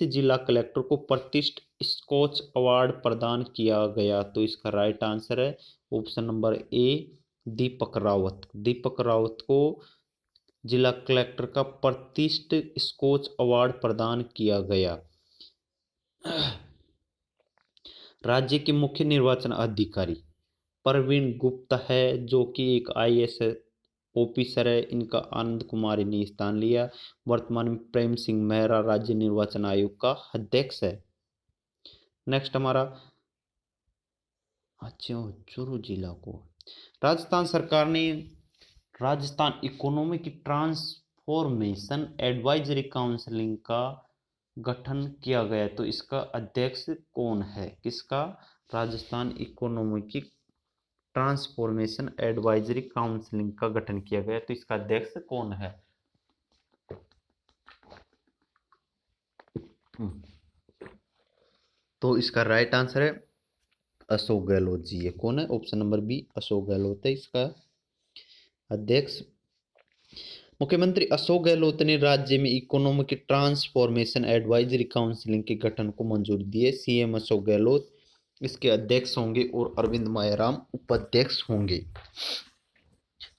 जिला कलेक्टर को प्रतिष्ठित स्कॉच अवार्ड प्रदान किया गया? तो इसका राइट आंसर है ऑप्शन नंबर ए दीपक रावत। दीपक रावत को जिला कलेक्टर का प्रतिष्ठित स्कॉच अवार्ड प्रदान किया गया। राज्य के मुख्य निर्वाचन अधिकारी प्रवीण गुप्ता है, जो कि एक IAS ऑफिसर है। इनका आनंद कुमार ने स्थान लिया। वर्तमान में प्रेम सिंह मेहरा राज्य निर्वाचन आयोग का अध्यक्ष है। नेक्स्ट हमारा चूरू जिला को राजस्थान सरकार ने Rajasthan economic transformation advisory counselling का गठन किया गया। तो इसका अध्यक्ष कौन है? किसका? Rajasthan economic transformation advisory counselling का गठन किया गया। तो इसका अध्यक्ष कौन है? तो इसका राइट आंसर है अशोक गहलोत जी। ये कौन है? Option number B Ashok Gehlot है इसका अध्यक्ष। मुख्यमंत्री अशोक गहलोत ने राज्य में इकोनॉमिक ट्रांसफॉर्मेशन एडवाइजरी काउंसिलिंग के गठन को मंजूरी दी है। CM अशोक गहलोत इसके अध्यक्ष होंगे और अरविंद मायाराम उपाध्यक्ष होंगे।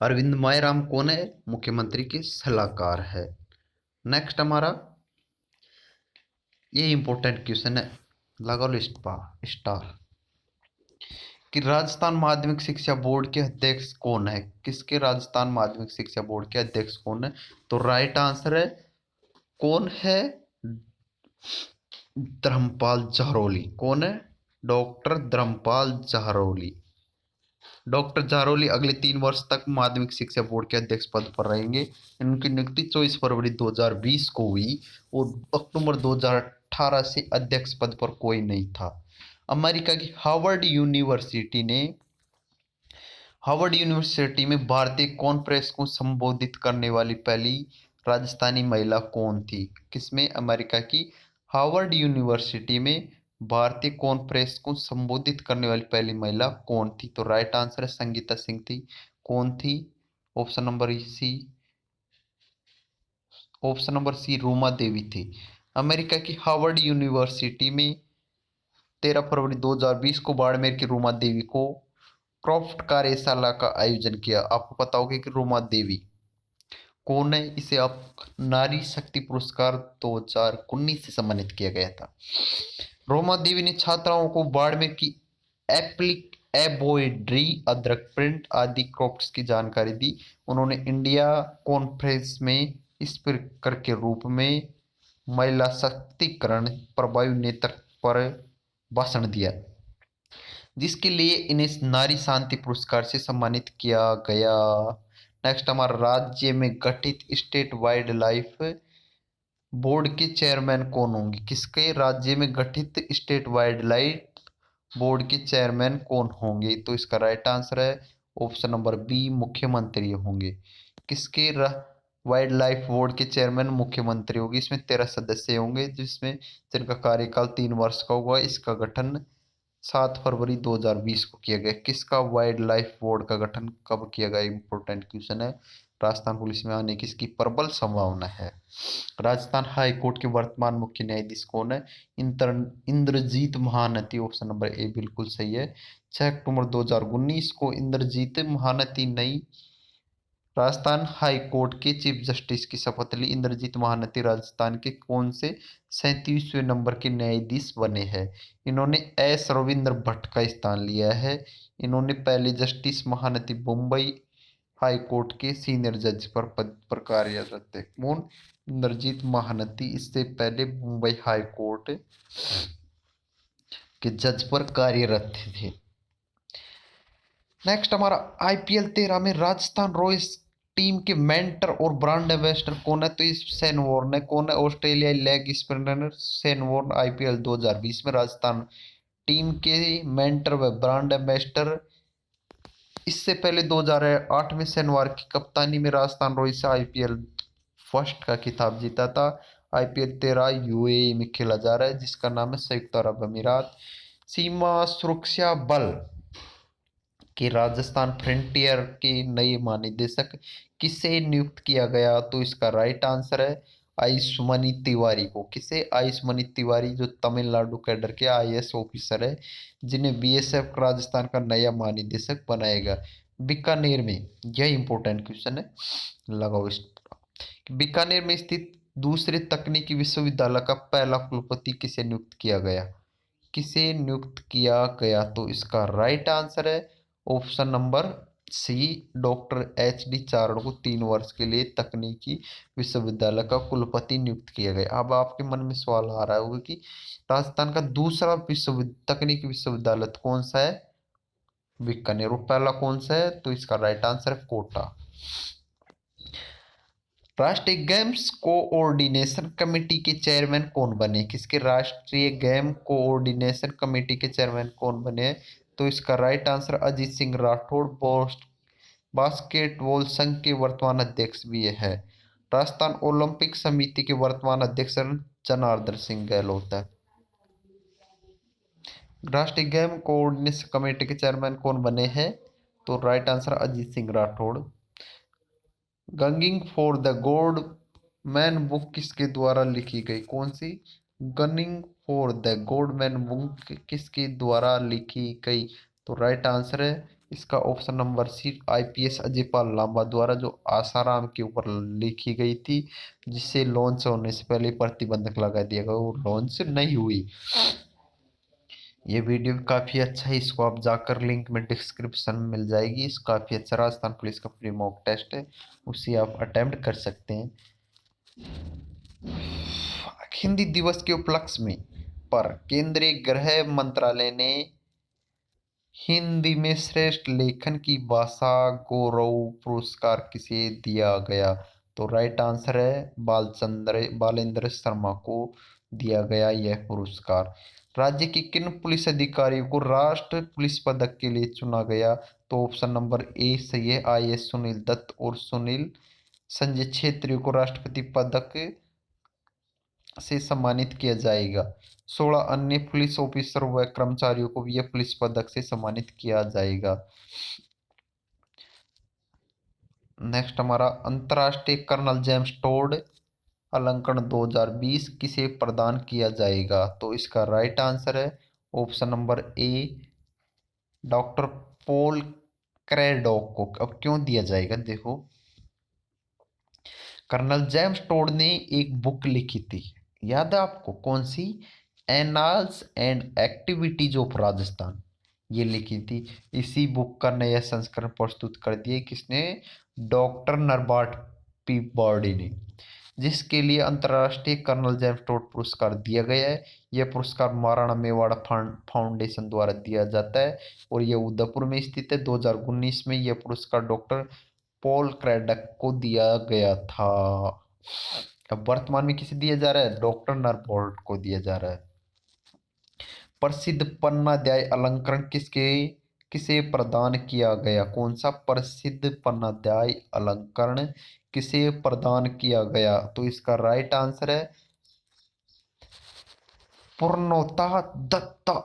अरविंद मायाराम कौन है? मुख्यमंत्री के सलाहकार है। नेक्स्ट हमारा ये इंपॉर्टेंट क्वेश्चन है, लगाओ लिस्ट पर स्टार, कि राजस्थान माध्यमिक शिक्षा बोर्ड के अध्यक्ष कौन है? किसके राजस्थान माध्यमिक शिक्षा बोर्ड के अध्यक्ष कौन है? तो राइट आंसर है कौन है? धर्मपाल जारौली। कौन है? डॉक्टर धर्मपाल जारौली। डॉक्टर जारौली अगले 3 वर्ष तक माध्यमिक शिक्षा बोर्ड के अध्यक्ष पद पर रहेंगे। इनकी नियुक्ति 24 फरवरी 2020 को हुई और अक्टूबर 2018 से अध्यक्ष पद पर कोई नहीं था। अमेरिका की हार्वर्ड यूनिवर्सिटी में भारतीय कॉन्फ्रेंस को संबोधित करने वाली पहली राजस्थानी महिला कौन थी? किसमें? अमेरिका की हार्वर्ड यूनिवर्सिटी में भारतीय कॉन्फ्रेंस को संबोधित करने वाली पहली महिला कौन थी? तो राइट आंसर है संगीता सिंह थी। कौन थी? ऑप्शन नंबर सी रूमा देवी थी। अमेरिका की हार्वर्ड यूनिवर्सिटी में 13 फरवरी 2020 को बाड़मेर की रूमा देवी को क्रॉफ्ट कार्यशाला का आयोजन किया। आपको पता होगा कि रूमा देवी कौन है? इसे आप नारी शक्ति पुरस्कार 2019 से सम्मानित किया गया था। रोमा देवी ने छात्राओं को बाड़मेर की एम्ब्रॉयडरी, अदरक प्रिंट आदि क्राफ्ट्स की जानकारी दी। उन्होंने इंडिया कॉन्फ्रेंस में स्पीकर के रूप में महिला शक्तिकरण प्रभावी नेतृत्व पर भाषण दिया, जिसके लिए इन्हें नारी शांति पुरस्कार से सम्मानित किया गया। नेक्स्ट हमारा राज्य में गठित स्टेट वाइल्ड लाइफ बोर्ड के चेयरमैन कौन होंगे? किसके राज्य में गठित स्टेट वाइल्ड लाइफ बोर्ड के चेयरमैन कौन होंगे? तो इसका राइट आंसर है ऑप्शन नंबर बी मुख्यमंत्री होंगे। किसके वाइल्ड लाइफ बोर्ड के चेयरमैन? मुख्यमंत्री होगी। इसमें 13 सदस्य होंगे जिसमें जिनका कार्यकाल 3 वर्ष का होगा। इसका गठन 7 फरवरी 2020 को किया गया। किसका वाइल्ड लाइफ बोर्ड का गठन कब किया गया? इंपॉर्टेंट क्वेश्चन है। राजस्थान पुलिस में आने की इसकी प्रबल संभावना है। राजस्थान हाई कोर्ट के वर्तमान मुख्य न्यायाधीश कौन है? Indrajit Mahanti. Option number A बिल्कुल सही है। 6 अक्टूबर 2019 को इंद्रजीत महानती नई राजस्थान हाई कोर्ट के चीफ जस्टिस की शपथ ली। इंद्रजीत महानती राजस्थान के कौन से 37वें नंबर के न्यायाधीश बने हैं? इन्होंने एस रविंद्र भट्ट का स्थान लिया है। इन्होंने पहले justice Mahanati Mumbai high court के सीनियर जज पर पद पर कार्यरत थे। कौन? इंद्रजीत महानती। इससे पहले मुंबई हाई कोर्ट के जज पर कार्यरत थे। नेक्स्ट हमारा आईपीएल 13 में राजस्थान रॉयल्स टीम के मेंटर और ब्रांड एम्बेसडर कौन है? तो इस शेन वॉर्न है। कौन है? ऑस्ट्रेलियाई leg spinner Shane Warne IPL 2020 में राजस्थान टीम के मेंटर व ब्रांड एम्बेसडर। इससे पहले 2008 में शेन की कप्तानी में राजस्थान रॉयल्स आईपीएल फर्स्ट का खिताब जीता था। आईपीएल 13 यूएई में खेला जा रहा है, जिसका नाम है संयुक्त अरब अमीरात। सीमा सुरक्षा बल कि राजस्थान फ्रंटियर के नए महानिदेशक किसे नियुक्त किया गया? तो इसका राइट आंसर है आयुष्मणि तिवारी को। किसे? आयुष्मणि तिवारी, जो तमिलनाडु कैडर के आईएएस ऑफिसर है, जिन्हें बीएसएफ राजस्थान का नया महानिदेशक बनाएगा। बीकानेर में, यह इंपॉर्टेंट क्वेश्चन है, लगाओ इस। बीकानेर में स्थित दूसरे तकनीकी विश्वविद्यालय का पहला कुलपति किसे नियुक्त किया गया? किसे नियुक्त किया गया? तो इसका राइट आंसर है option number C, doctor H D Charan को 3 वर्ष के लिए तकनीकी विश्वविद्यालय का कुलपति नियुक्त किया गया। अब आपके मन में सवाल आ रहा होगा कि राजस्थान का दूसरा तकनीकी विश्वविद्यालय कौन सा है? बीकानेर। और पहला कौन सा है? तो इसका राइट आंसर है कोटा। राष्ट्रीय गेम्स कोऑर्डिनेशन कमेटी के चेयरमैन कौन बने? किसके? राष्ट्रीय गेम कोऑर्डिनेशन कमेटी के चेयरमैन कौन बने? तो इसका right answer Ajit Singh Rathore, basketball संघ के वर्तमान अध्यक्ष भी है। राजस्थान ओलंपिक समिति के वर्तमान अध्यक्ष जनार्दन सिंह गहलोत है। राष्ट्रीय गेम कोऑर्डिनेशन कमेटी के चेयरमैन कौन बने हैं? तो right answer Ajit Singh Rathore. Gunning for the gold man book किसके द्वारा लिखी गई? कौन सी? Gunning for the gold man book किसके द्वारा लिखी गई? तो राइट आंसर है इसका option number C, IPS Ajay Pal Lamba द्वारा, जो आसाराम के ऊपर लिखी गई थी, जिसे लॉन्च होने से पहले प्रतिबंधक लगा दिया गया, वो लॉन्च नहीं हुई। ये वीडियो भी काफ़ी अच्छा है, इसको आप जाकर लिंक में डिस्क्रिप्शन में मिल जाएगी। इस काफ़ी अच्छा राजस्थान पुलिस का फ्री मॉक टेस्ट है, उसे आप अटेम्प्ट कर सकते हैं। हिंदी दिवस के उपलक्ष्य में पर केंद्रीय गृह मंत्रालय ने हिंदी में श्रेष्ठ लेखन की भाषा गौरव पुरस्कार किसे दिया गया? तो राइट आंसर है बालेंद्र शर्मा को दिया गया यह पुरस्कार। राज्य के किन पुलिस अधिकारियों को राष्ट्र पुलिस पदक के लिए चुना गया? तो ऑप्शन नंबर ए सही है, आईएएस सुनील दत्त और सुनील संजय छेत्री को राष्ट्रपति पदक से सम्मानित किया जाएगा। 16 अन्य पुलिस ऑफिसर व कर्मचारियों को भी यह पुलिस पदक से सम्मानित किया जाएगा। नेक्स्ट हमारा अंतर्राष्ट्रीय कर्नल जेम्स टोड अलंकरण 2020 किसे प्रदान किया जाएगा? तो इसका राइट आंसर है option number A, doctor Paul Craddock को। अब क्यों दिया जाएगा? देखो, कर्नल जेम्स टोड ने एक बुक लिखी थी, याद है आपको? कौन सी? Annals and activities of Rajasthan, ये लिखी थी। इसी बुक का नया संस्करण प्रस्तुत कर दिया किसने? डॉक्टर नरबार्ट पी बॉडी ने, जिसके लिए अंतर्राष्ट्रीय कर्नल जेम्स टोड पुरस्कार दिया गया है। यह पुरस्कार महाराणा मेवाड़ फाउंडेशन द्वारा दिया जाता है और यह उदयपुर में स्थित है। 2019 में यह पुरस्कार डॉक्टर पॉल क्रैडक को दिया गया था। अब वर्तमान में किसे दिया जा रहा है? डॉक्टर नरबॉल्ट को दिया जा रहा है। प्रसिद्ध पन्नाध्याय अलंकरण किसे प्रदान किया गया? कौन सा प्रसिद्ध पन्नाध्याय अलंकरण किसे प्रदान किया गया? तो इसका राइट आंसर है पूर्णोता दत्ता।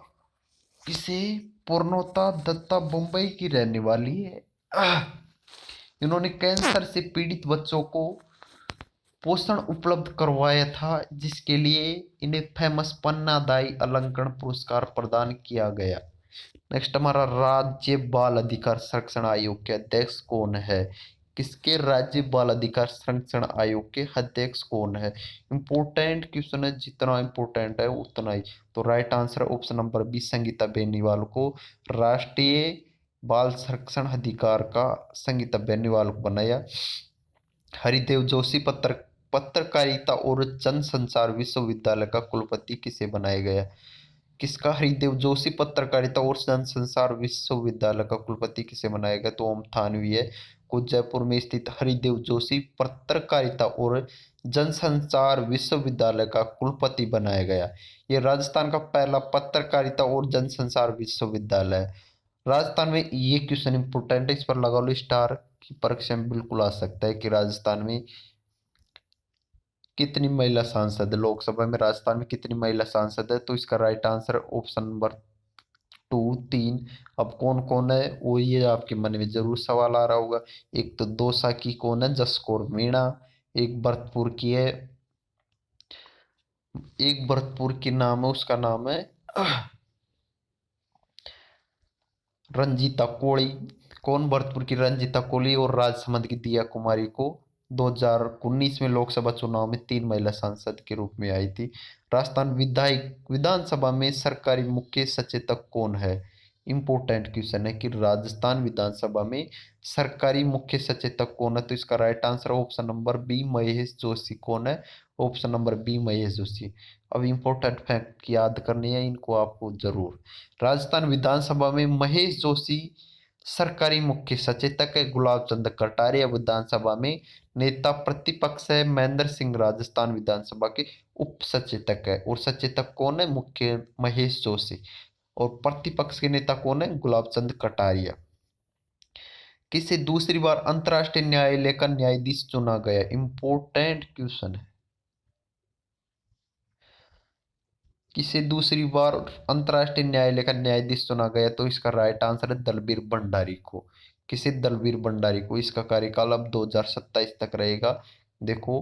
किसे? पूर्णोता दत्ता मुंबई की रहने वाली है। इन्होंने कैंसर से पीड़ित बच्चों को पोषण उपलब्ध करवाया था, जिसके लिए इन्हें फेमस पन्नादाई अलंकरण पुरस्कार प्रदान किया गया। नेक्स्ट हमारा राज्य बाल अधिकार संरक्षण आयोग के अध्यक्ष कौन है? किसके राज्य बाल अधिकार संरक्षण आयोग के अध्यक्ष कौन है? इंपोर्टेंट क्वेश्चन है, जितना इंपोर्टेंट है उतना ही। तो right answer option number B, Sangeeta Beniwal को राष्ट्रीय बाल संरक्षण अधिकार का संहिता निवारक बनाया। हरिदेव जोशी पत्रकारिता और जनसंचार विश्वविद्यालय का कुलपति किसे बनाया गया? किसका? हरिदेव जोशी पत्रकारिता और जनसंचार विश्वविद्यालय का कुलपति किसे बनाया गया? तो ओम थानवी है, को जयपुर में स्थित हरिदेव जोशी पत्रकारिता और जनसंचार विश्वविद्यालय का कुलपति बनाया गया। ये राजस्थान का पहला पत्रकारिता और जनसंचार विश्वविद्यालय है। राजस्थान में ये क्वेश्चन इंपोर्टेंट है, इस पर लगा लो स्टार की परीक्षा में बिल्कुल आ सकता है कि राजस्थान में कितनी महिला सांसद है, लोकसभा में राजस्थान में कितनी महिला सांसद है? तो इसका राइट आंसर है ऑप्शन नंबर 2 3। अब कौन कौन है वो ये आपके मन में जरूर सवाल आ रहा होगा। एक तो दौसा की कौन है? जसकौर मीणा। एक भरतपुर की है, एक भरतपुर की नाम है, उसका नाम है रंजीता कोली। कौन? भरतपुर की रंजीता कोली। और राजसमंद की दिया कुमारी को 2019 में लोकसभा चुनाव में 3 महिला सांसद के रूप में आई थी। राजस्थान विधानसभा में सरकारी मुख्य सचेतक कौन है? इंपोर्टेंट क्वेश्चन है कि राजस्थान विधानसभा में सरकारी मुख्य सचेतक कौन है? तो इसका right answer option number B Mahesh Joshi. कौन है? Option number B Mahesh Joshi. अब इंपॉर्टेंट फैक्ट याद करनी है इनको आपको जरूर। राजस्थान विधानसभा में महेश जोशी सरकारी मुख्य सचेतक है। गुलाब चंद कटारिया विधानसभा में नेता प्रतिपक्ष है। महेंद्र सिंह राजस्थान विधानसभा के उप सचेतक है। और सचेतक कौन है? मुख्य महेश जोशी। और प्रतिपक्ष के नेता कौन है? गुलाब चंद कटारिया। किसे दूसरी बार अंतर्राष्ट्रीय न्यायालय का न्यायाधीश चुना गया? इंपोर्टेंट क्वेश्चन है। किसे दूसरी बार अंतर्राष्ट्रीय न्यायालय का न्यायाधीश चुना गया? तो इसका राइट आंसर है दलबीर भंडारी को। किसे? दलबीर भंडारी को। इसका कार्यकाल अब 2027 तक रहेगा। देखो,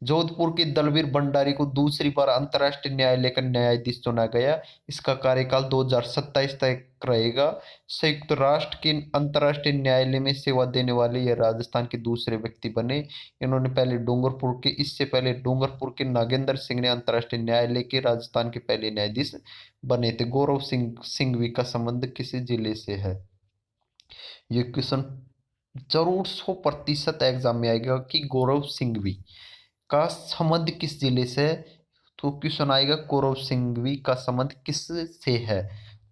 जोधपुर के दलबीर भंडारी को दूसरी बार अंतर्राष्ट्रीय न्यायालय का न्यायाधीश चुना गया। इसका कार्यकाल 2027 तक रहेगा। संयुक्त राष्ट्र के अंतर्राष्ट्रीय न्यायालय में सेवा देने वाले ये राजस्थान के दूसरे व्यक्ति बने। इन्होंने पहले डूंगरपुर के इससे पहले डूंगरपुर के नागेंद्र सिंह ने अंतर्राष्ट्रीय न्यायालय के राजस्थान के पहले न्यायाधीश बने थे। गौरव सिंघवी का संबंध किस जिले से है? ये क्वेश्चन जरूर 100% एग्जाम में आएगा कि गौरव सिंघवी का संबंध किस जिले से है। तो क्वेश्चन आएगा गौरव सिंघवी का संबंध किस से है?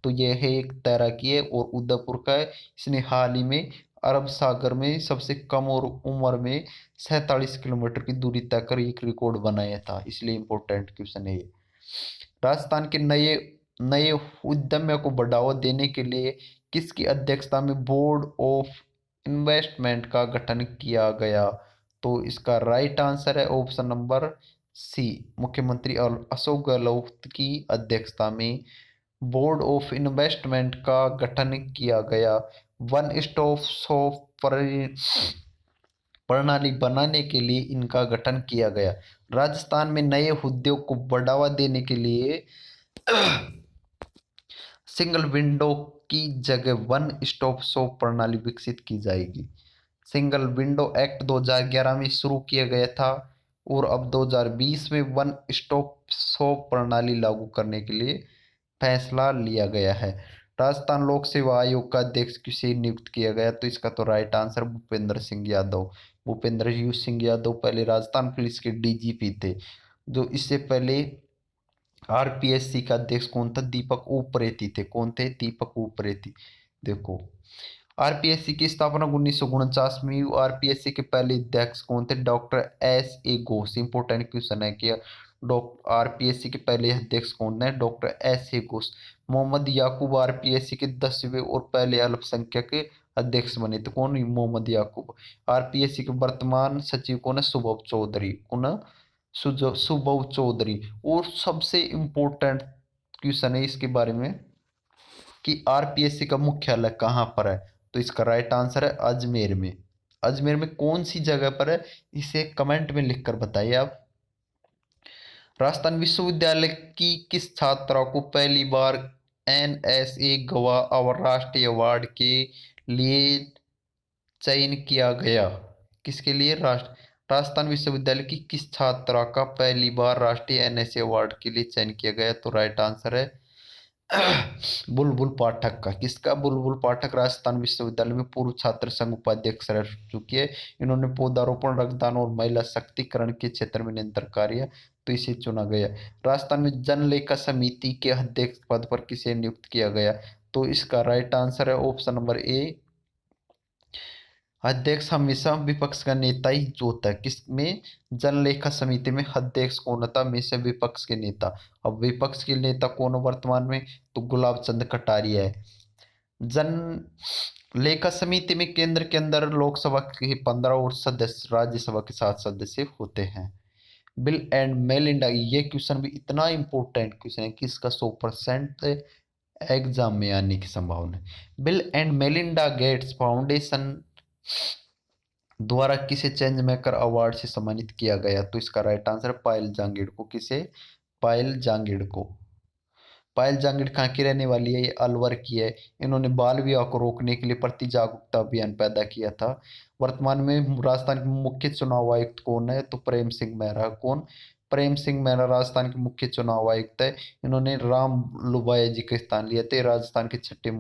तो यह है एक तैराकी है और उदयपुर का है। इसने हाल ही में अरब सागर में सबसे कम और उम्र में 47 किलोमीटर की दूरी तय कर एक रिकॉर्ड बनाया था, इसलिए इंपॉर्टेंट क्वेश्चन है ये। राजस्थान के नए नए उद्यमियों को बढ़ावा देने के लिए किसकी अध्यक्षता में बोर्ड ऑफ इन्वेस्टमेंट का गठन किया गया? तो इसका राइट आंसर है ऑप्शन नंबर सी, मुख्यमंत्री अशोक गहलोत की अध्यक्षता में बोर्ड ऑफ इन्वेस्टमेंट का गठन किया गया। वन स्टॉप शॉप प्रणाली बनाने के लिए इनका गठन किया गया। राजस्थान में नए उद्योग को बढ़ावा देने के लिए सिंगल विंडो की जगह वन स्टॉप शॉप प्रणाली विकसित की जाएगी। सिंगल विंडो एक्ट 2011 में शुरू किया गया था और अब 2020 में वन स्टॉप शॉप प्रणाली लागू करने के लिए फैसला लिया गया है। राजस्थान लोक सेवा आयोग का अध्यक्ष किसे नियुक्त किया गया? तो इसका तो राइट आंसर भूपेंद्र सिंह यादव। भूपेंद्र सिंह यादव पहले राजस्थान पुलिस के डीजीपी थे। जो इससे पहले आरपीएससी का अध्यक्ष कौन था? दीपक उप्रेती थे। कौन थे? दीपक उप्रेती। देखो, आरपीएससी की स्थापना 1949 में हुई। आरपीएससी के पहले अध्यक्ष कौन थे? Doctor S A Ghosh. Important question है कि आरपीएससी के पहले अध्यक्ष कौन है? Doctor S A Ghosh. Mohammad Yakub RPSC के 10वें और पहले अल्पसंख्यक अध्यक्ष बने थे। कौन? मोहम्मद याकूब। आरपीएससी के वर्तमान सचिव कौन है? सुबोध चौधरी। कौन? सुबोध चौधरी। और सबसे इम्पोर्टेंट क्वेश्चन है इसके बारे में कि आरपीएससी का मुख्यालय कहाँ पर है? तो इसका राइट आंसर है अजमेर में। अजमेर में कौन सी जगह पर है? इसे कमेंट में लिखकर बताइए आप। राजस्थान विश्वविद्यालय की किस छात्रा को पहली बार NSA गवाह राष्ट्रीय अवार्ड के लिए चयन किया गया? किसके लिए? राजस्थान विश्वविद्यालय की किस छात्रा का पहली बार राष्ट्रीय NSA अवार्ड के लिए चयन किया गया? तो राइट आंसर है बुलबुल पाठक का, किसका? बुलबुल पाठक राजस्थान विश्वविद्यालय में पूर्व छात्र संघ उपाध्यक्ष रह चुकी है। इन्होंने पौधारोपण, रक्तदान और महिला सशक्तिकरण के क्षेत्र में निरंतर कार्य, तो इसे चुना गया। राजस्थान में जन लेखा समिति के अध्यक्ष पद पर किसे नियुक्त किया गया? तो इसका राइट आंसर है ऑप्शन नंबर ए, अध्यक्ष हमेशा विपक्ष का नेता ही जो होता है। किसमें? जन लेखा समिति में अध्यक्ष कौन होता? हमेशा विपक्ष के नेता। अब विपक्ष के नेता कौन है वर्तमान में? तो गुलाब चंद कटारिया है। जन लेखा समिति में केंद्र के अंदर लोकसभा के 15 और सदस्य राज्यसभा के 7 सदस्य होते हैं। बिल एंड मेलिंडा, ये क्वेश्चन भी इतना इंपॉर्टेंट क्वेश्चन है कि इसका 100% एग्जाम में आने की संभावना है। Bill and Melinda Gates foundation द्वारा किसे चेंज मेकर अवार्ड से सम्मानित किया गया? तो इसका राइट आंसर है पायल जांगिड़ को। किसे? पायल जांगिड़ को। पायल जांगिड़ कहाँ की रहने वाली है? ये अलवर की है। इन्होंने बाल विवाह को रोकने के लिए प्रति जागरूकता अभियान पैदा किया था। वर्तमान में राजस्थान के मुख्य चुनाव आयुक्त कौन है? तो प्रेम सिंह मेहरा। कौन? प्रेम सिंह मेहरा राजस्थान के मुख्य चुनाव आयुक्त है। इन्होंने राम लुबाया जी का स्थान लिया था। राजस्थान के छठे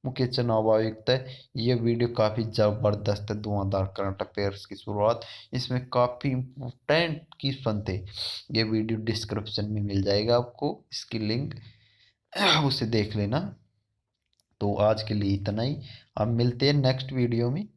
मुख्य चुनाव आयुक्त है। ये वीडियो काफ़ी ज़बरदस्त है, धुआंधार करंट अफेयर्स की शुरुआत। इसमें काफ़ी इंपॉर्टेंट क्वेश्चन थे। ये वीडियो डिस्क्रिप्शन में मिल जाएगा आपको, इसकी लिंक उसे देख लेना। तो आज के लिए इतना ही, अब मिलते हैं नेक्स्ट वीडियो में।